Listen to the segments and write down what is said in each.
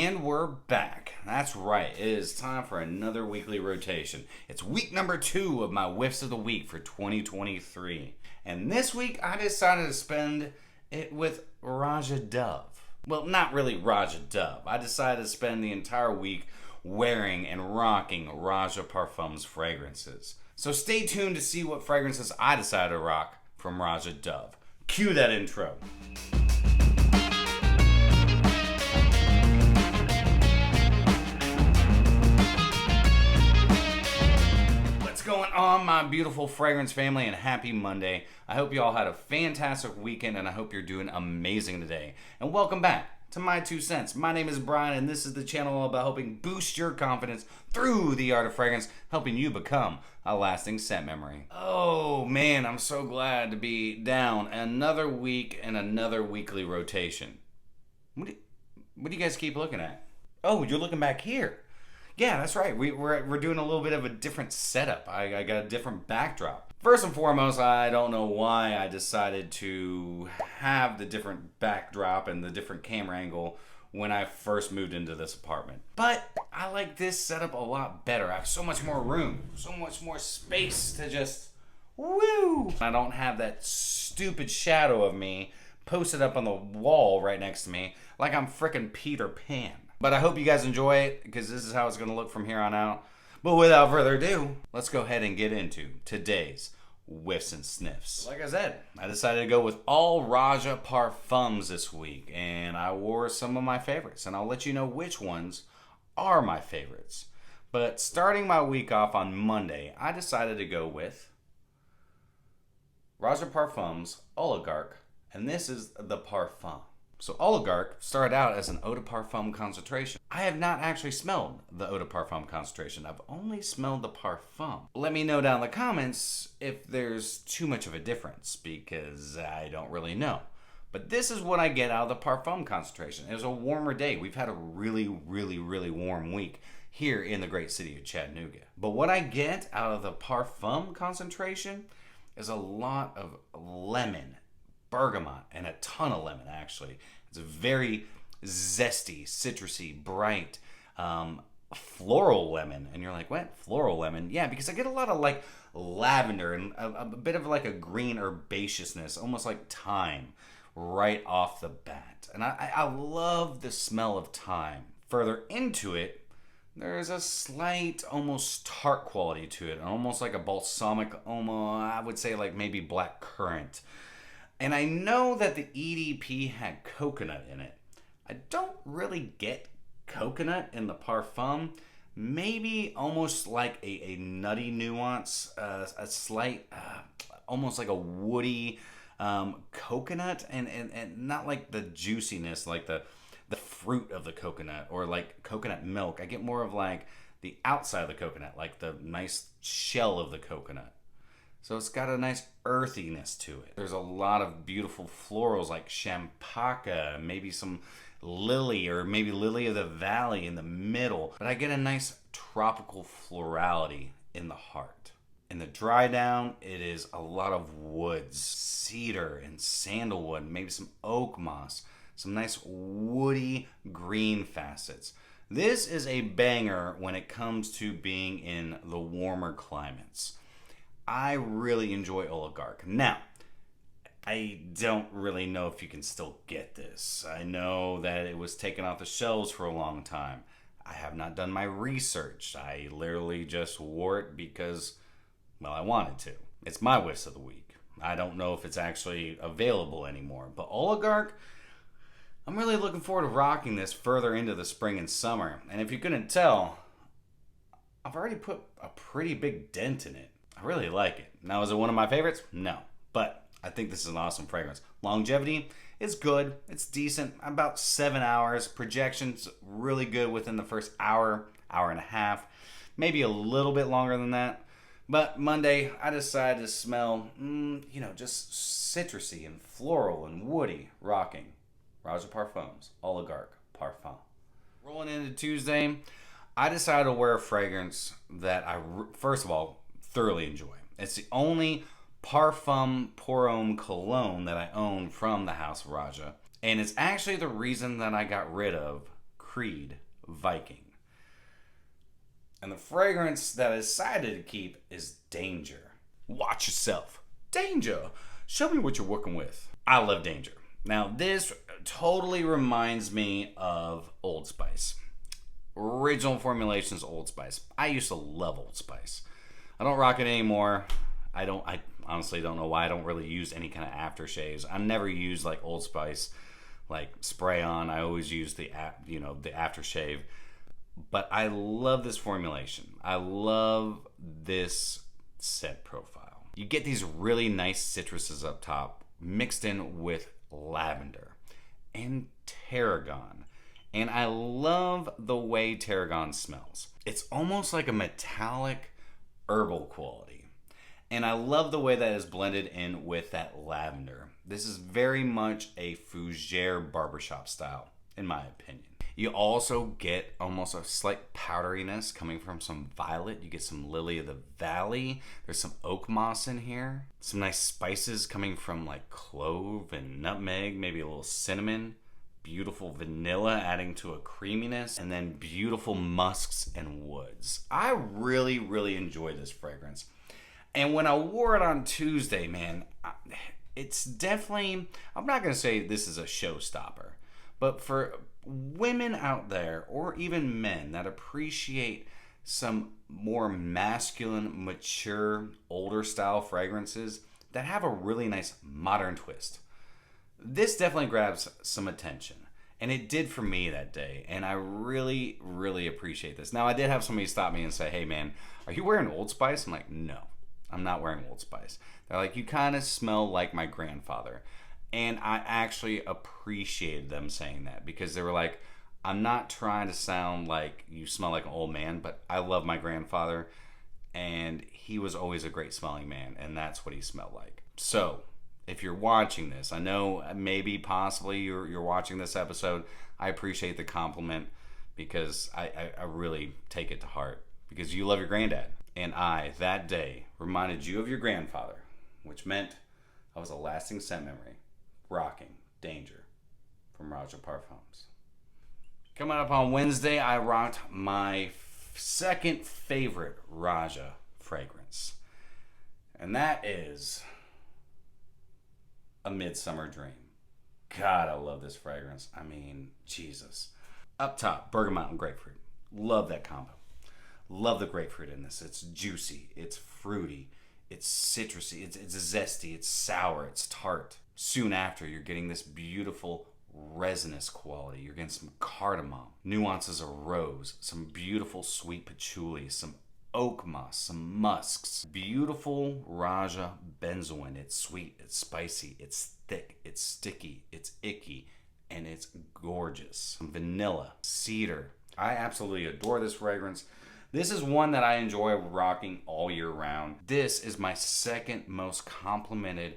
And we're back. That's right. It is time for another weekly rotation. It's week number 2 of my whiffs of the week for 2023. And this week I decided to spend it with Raja Dove. Well, not really Raja Dove. I decided to spend the entire week wearing and rocking Roja Parfums fragrances. So stay tuned to see what fragrances I decided to rock from Raja Dove. Cue that intro. Going on, my beautiful fragrance family, and happy Monday. I hope you all had a fantastic weekend, and I hope you're doing amazing today. And welcome back to My2Scents. My name is Brian, and this is the channel all about helping boost your confidence through the art of fragrance, helping you become a lasting scent memory. Oh man, I'm so glad to be down another week and another weekly rotation. What do you guys keep looking at? Oh, you're looking back here. Yeah, that's right. We're doing a little bit of a different setup. I got a different backdrop. First and foremost, I don't know why I decided to have the different backdrop and the different camera angle when I first moved into this apartment. But I like this setup a lot better. I have so much more room, so much more space to just woo. I don't have that stupid shadow of me posted up on the wall right next to me like I'm frickin' Peter Pan. But I hope you guys enjoy it, because this is how it's going to look from here on out. But without further ado, let's go ahead and get into today's whiffs and sniffs. Like I said, I decided to go with all Roja Parfums this week, and I wore some of my favorites, and I'll let you know which ones are my favorites. But starting my week off on Monday, I decided to go with Roja Parfums Oligarch, and this is the Parfum. So Oligarch started out as an eau de parfum concentration. I have not actually smelled the eau de parfum concentration. I've only smelled the parfum. Let me know down in the comments if there's too much of a difference, because I don't really know. But this is what I get out of the parfum concentration. It was a warmer day. We've had a really warm week here in the great city of Chattanooga. But what I get out of the parfum concentration is a lot of lemon, bergamot, and a ton of lemon, actually. It's a very zesty, citrusy, bright, floral lemon. And you're like, what? Floral lemon? Yeah, because I get a lot of like lavender and a bit of like a green herbaceousness, almost like thyme, right off the bat. And I love the smell of thyme. Further into it, there's a slight, almost tart quality to it, almost like a balsamic, almost, I would say like maybe black currant. And I know that the EDP had coconut in it. I don't really get coconut in the parfum. Maybe almost like a nutty nuance, a slight, almost like a woody coconut, and not like the juiciness, like the fruit of the coconut, or like coconut milk. I get more of like the outside of the coconut, like the nice shell of the coconut. So it's got a nice earthiness to it. There's a lot of beautiful florals like champaca, maybe some lily, or maybe lily of the valley in the middle. But I get a nice tropical florality in the heart. In the dry down, it is a lot of woods, cedar and sandalwood, maybe some oak moss, some nice woody green facets. This is a banger when it comes to being in the warmer climates. I really enjoy Oligarch. Now, I don't really know if you can still get this. I know that it was taken off the shelves for a long time. I have not done my research. I literally just wore it because, well, I wanted to. It's my whiffs of the week. I don't know if it's actually available anymore. But Oligarch, I'm really looking forward to rocking this further into the spring and summer. And if you couldn't tell, I've already put a pretty big dent in it. I really like it. Now, is it one of my favorites? No. But I think this is an awesome fragrance. Longevity is good. It's decent. About 7 hours. Projection's really good within the first hour, hour and a half. Maybe a little bit longer than that. But Monday, I decided to smell, just citrusy and floral and woody, rocking Roja Parfums Oligarch Parfum. Rolling into Tuesday, I decided to wear a fragrance that I, first of all, thoroughly enjoy. It's the only Parfum Pour Homme cologne that I own from the House of Roja. And it's actually the reason that I got rid of Creed, Viking. And the fragrance that I decided to keep is Danger. Watch yourself. Danger. Show me what you're working with. I love Danger. Now, this totally reminds me of Old Spice. Original formulations Old Spice. I used to love Old Spice. I don't rock it anymore. I honestly don't know why. I don't really use any kind of aftershaves. I never use like Old Spice, like spray on. I always use the aftershave. But I love this formulation. I love this scent profile. You get these really nice citruses up top mixed in with lavender and tarragon. And I love the way tarragon smells. It's almost like a metallic herbal quality. And I love the way that is blended in with that lavender. This is very much a fougere barbershop style, in my opinion. You also get almost a slight powderiness coming from some violet. You get some lily of the valley. There's some oak moss in here. Some nice spices coming from like clove and nutmeg, maybe a little cinnamon. Beautiful vanilla adding to a creaminess, and then beautiful musks and woods. I really, really enjoy this fragrance. And when I wore it on Tuesday, man, it's definitely, I'm not going to say this is a showstopper, but for women out there, or even men that appreciate some more masculine, mature, older style fragrances that have a really nice modern twist, this definitely grabs some attention. And it did for me that day. And I really, really appreciate this. Now, I did have somebody stop me and say, hey, man, are you wearing Old Spice? I'm like, no, I'm not wearing Old Spice. They're like, you kind of smell like my grandfather. And I actually appreciated them saying that, because they were like, I'm not trying to sound like you smell like an old man, but I love my grandfather. And he was always a great smelling man. And that's what he smelled like. So if you're watching this, I know maybe possibly you're watching this episode. I appreciate the compliment, because I really take it to heart, because you love your granddad. And I, that day, reminded you of your grandfather, which meant I was a lasting scent memory, rocking Danger from Roja Parfums. Coming up on Wednesday, I rocked my second favorite Roja fragrance. And that is a Midsummer Dream. God, I love this fragrance. I mean, Jesus. Up top, bergamot and grapefruit. Love that combo. Love the grapefruit in this. It's juicy, it's fruity, it's citrusy, it's zesty, it's sour, it's tart. Soon after, you're getting this beautiful resinous quality. You're getting some cardamom, nuances of rose, some beautiful sweet patchouli, some oak moss, some musks. Beautiful Roja benzoin. It's sweet, it's spicy, it's thick, it's sticky, it's icky, and it's gorgeous. Some vanilla, cedar. I absolutely adore this fragrance. This is one that I enjoy rocking all year round. This is my second most complimented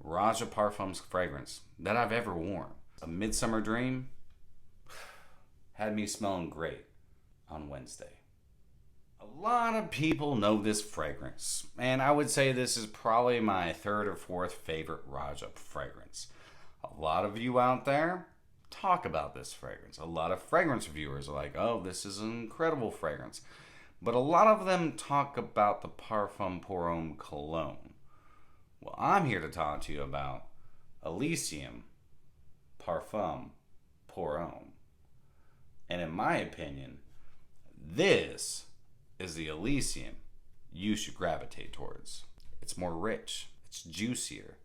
Roja Parfums fragrance that I've ever worn. A Midsummer Dream had me smelling great on Wednesday. A lot of people know this fragrance, and I would say this is probably my third or fourth favorite Roja fragrance. A lot of you out there talk about this fragrance. A lot of fragrance reviewers are like, oh, this is an incredible fragrance. But a lot of them talk about the Parfum Pour Homme cologne. Well, I'm here to talk to you about Elysium Parfum Pour Homme. And in my opinion, this is the Elysium you should gravitate towards. It's more rich, it's juicier,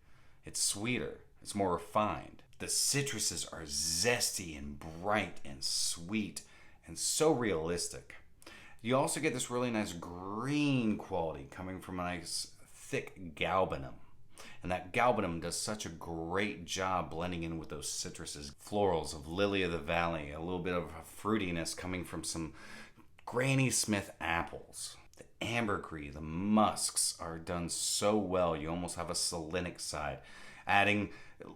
it's sweeter, it's more refined. The citruses are zesty and bright and sweet and so realistic. You also get this really nice green quality coming from a nice thick galbanum. And that galbanum does such a great job blending in with those citruses. Florals of lily of the valley, a little bit of a fruitiness coming from some Granny Smith apples. The ambergris, the musks are done so well. You almost have a salinic side, adding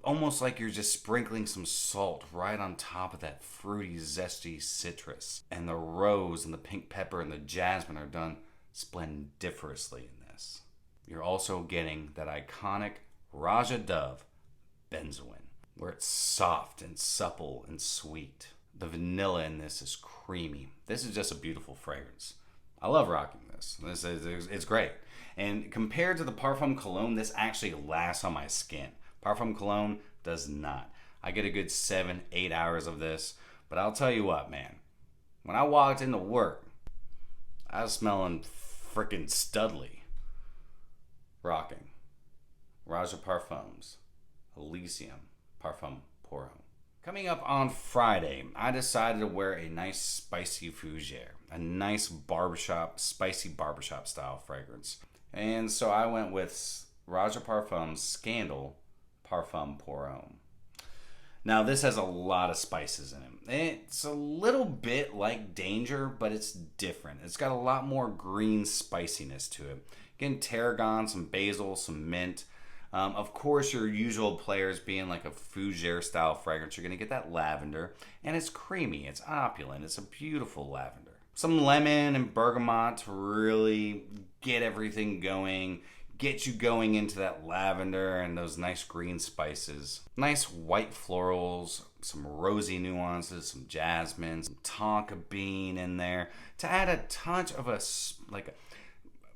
almost like you're just sprinkling some salt right on top of that fruity, zesty citrus. And the rose and the pink pepper and the jasmine are done splendiferously in this. You're also getting that iconic Roja Dove benzoin, where it's soft and supple and sweet. The vanilla in this is creamy. This is just a beautiful fragrance. I love rocking this. It's great. And compared to the Parfum Cologne, this actually lasts on my skin. Parfum Cologne does not. I get a good 7-8 hours of this. But I'll tell you what, man. When I walked into work, I was smelling freaking studly. Rocking Roja Parfums, Elysium, Parfum pour homme. Coming up on Friday, I decided to wear a nice spicy fougere, a nice spicy barbershop style fragrance. And so I went with Roja Parfums Scandal Parfum pour homme. Now this has a lot of spices in it. It's a little bit like Danger, but it's different. It's got a lot more green spiciness to it. Again, tarragon, some basil, some mint. Of course, your usual players being like a fougere style fragrance, you're going to get that lavender. And it's creamy, it's opulent, it's a beautiful lavender. Some lemon and bergamot to really get everything going, get you going into that lavender and those nice green spices. Nice white florals, some rosy nuances, some jasmine, some tonka bean in there to add a touch of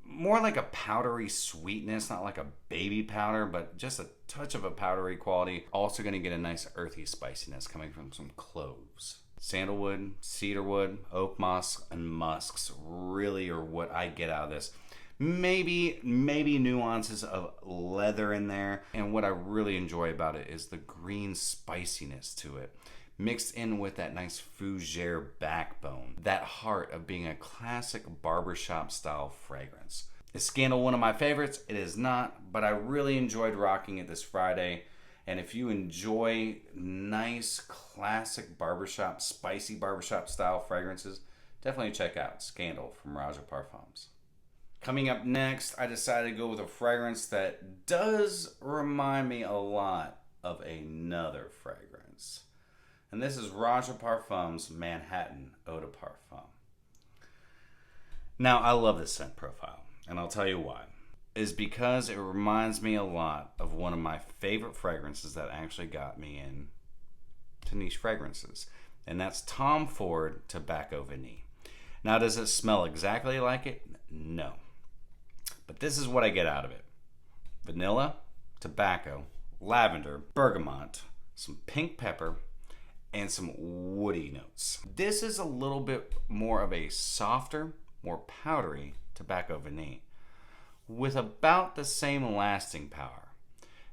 more like a powdery sweetness, not like a baby powder, but just a touch of a powdery quality. Also going to get a nice earthy spiciness coming from some cloves. Sandalwood, cedarwood, oak moss, and musks really are what I get out of this. Maybe nuances of leather in there. And what I really enjoy about it is the green spiciness to it, mixed in with that nice fougere backbone, that heart of being a classic barbershop style fragrance. Is Scandal one of my favorites? It is not, but I really enjoyed rocking it this Friday. And if you enjoy nice classic barbershop, spicy barbershop style fragrances, definitely check out Scandal from Roja Parfums. Coming up next, I decided to go with a fragrance that does remind me a lot of another fragrance. And this is Roja Parfums Manhattan Eau de Parfum. Now, I love this scent profile, and I'll tell you why. Is because it reminds me a lot of one of my favorite fragrances that actually got me in to niche fragrances. And that's Tom Ford Tobacco Vanille. Now, does it smell exactly like it? No. But this is what I get out of it. Vanilla, tobacco, lavender, bergamot, some pink pepper, and some woody notes. This is a little bit more of a softer, more powdery tobacco vanille with about the same lasting power.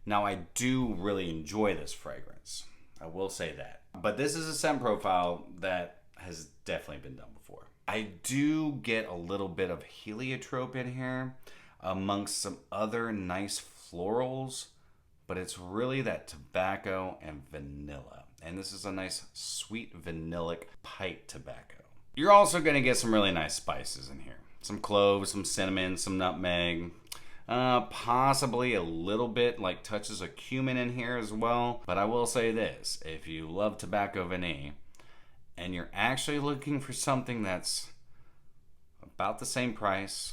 Now, I do really enjoy this fragrance. I will say that. But this is a scent profile that has definitely been done before. I do get a little bit of heliotrope in here amongst some other nice florals, but it's really that tobacco and vanilla. And this is a nice sweet vanillic pipe tobacco. You're also going to get some really nice spices in here. Some cloves, some cinnamon, some nutmeg, possibly a little bit like touches of cumin in here as well. But I will say this, if you love tobacco vanille and you're actually looking for something that's about the same price,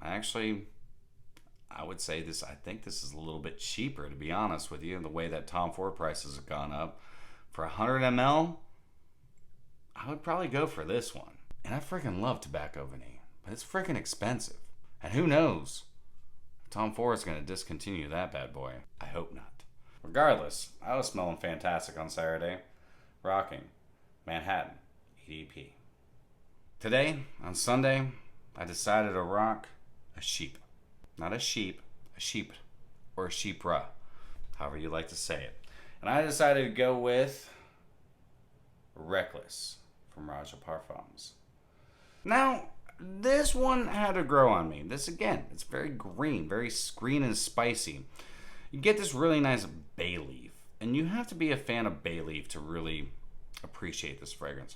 I would say this, I think this is a little bit cheaper, to be honest with you, the way that Tom Ford prices have gone up. For 100 ml, I would probably go for this one. And I freaking love tobacco vanille, but it's freaking expensive. And who knows if Tom Ford is going to discontinue that bad boy. I hope not. Regardless, I was smelling fantastic on Saturday, rocking Manhattan EDP. Today, on Sunday, I decided to rock a sheep. Not a sheep, a sheep, or a sheepra, however you like to say it. And I decided to go with Reckless from Roja Parfums. Now, this one had to grow on me. This, again, it's very green and spicy. You get this really nice bay leaf, and you have to be a fan of bay leaf to really appreciate this fragrance.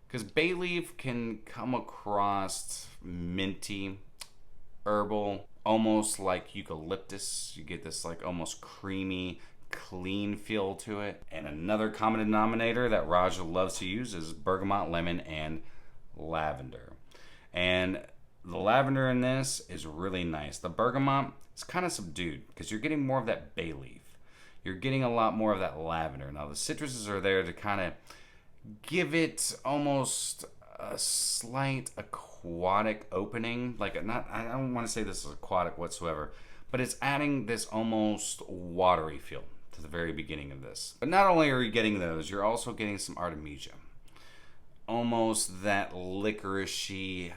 Because bay leaf can come across minty, herbal, almost like eucalyptus. You get this like almost creamy, clean feel to it. And another common denominator that Roja loves to use is bergamot, lemon, and lavender. And the lavender in this is really nice. The bergamot is kind of subdued because you're getting more of that bay leaf. You're getting a lot more of that lavender. Now the citruses are there to kind of give it almost a slight aquatic opening. Like, not, I don't want to say this is aquatic whatsoever, but it's adding this almost watery feel to the very beginning of this. But not only are you getting those, you're also getting some artemisia. Almost that licoricey,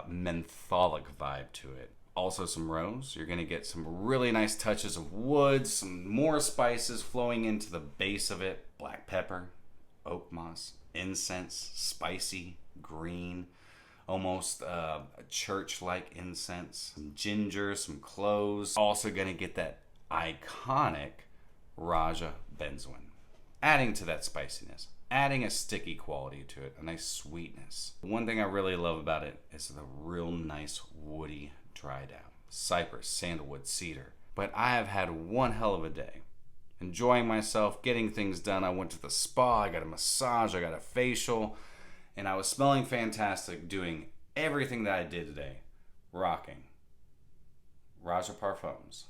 mentholic vibe to it. Also some rose. You're going to get some really nice touches of wood, some more spices flowing into the base of it. Black pepper, oak moss, incense, spicy, green, almost a church-like incense. Some ginger, some cloves. Also going to get that iconic Roja benzoin, adding to that spiciness, adding a sticky quality to it, a nice sweetness. One thing I really love about it is the real nice woody dry down. Cypress, sandalwood, cedar. But I have had one hell of a day. Enjoying myself, getting things done. I went to the spa, I got a massage, I got a facial, and I was smelling fantastic, doing everything that I did today. Rocking Roja Parfums,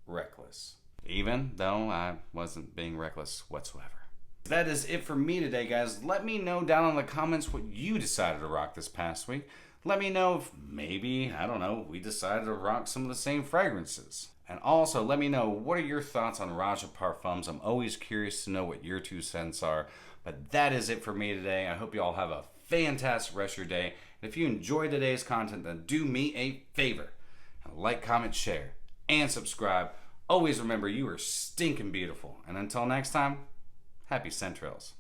Reckless. Even though I wasn't being reckless whatsoever. That is it for me today, guys. Let me know down in the comments what you decided to rock this past week. Let me know if maybe, I don't know, we decided to rock some of the same fragrances. And also, let me know, what are your thoughts on Roja Parfums? I'm always curious to know what your 2 cents are. But that is it for me today. I hope you all have a fantastic rest of your day. And if you enjoyed today's content, then do me a favor. Like, comment, share, and subscribe. Always remember, you are stinking beautiful. And until next time, happy scent trails.